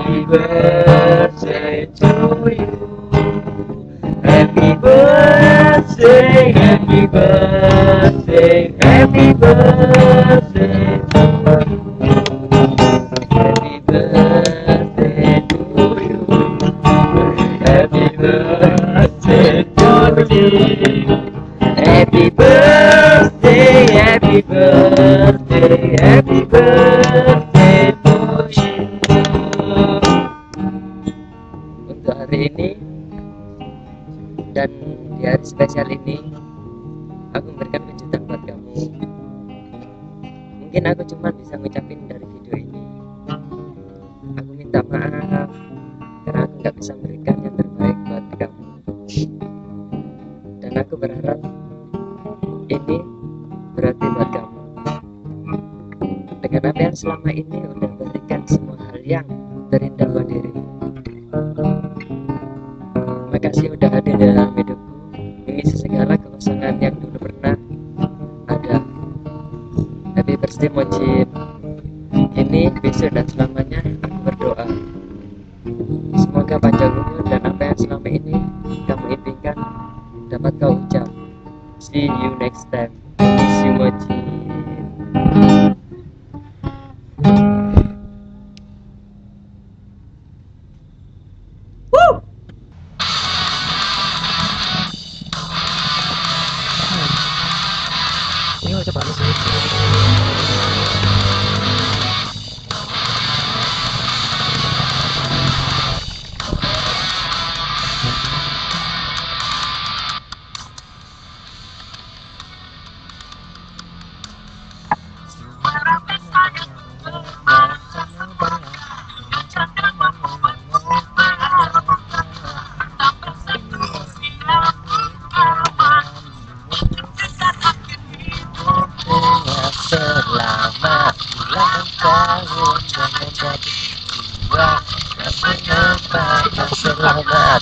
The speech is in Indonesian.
Happy birthday to you. Happy birthday, happy birthday, happy birthday to you. Happy birthday to you. Happy birthday to you. Happy birthday, happy birthday, happy birthday to you. Untuk hari ini dan di hari spesial ini, aku memberikan kejutan buat kamu. Mungkin aku cuma bisa ngucapin dari video ini. Aku minta maaf karena aku nggak bisa memberikan yang terbaik buat kamu. Dan aku berharap ini berarti buat kamu. Dengan apa yang selama ini udah berikan semua hal yang terindah buat dirimu. Makasih udah hadir dalam hidupku, mengisi segala kekosongan yang dulu pernah ada. Happy birthday Mojib. Ini, besok dan selamanya aku berdoa semoga panjang umur dan apa yang selama ini kamu impikan dapat kau ucap. See you next time. Miss you Mojib. Ini macam apa sih? Selamat ulang tahun dan menjadi jiwa yang selamat.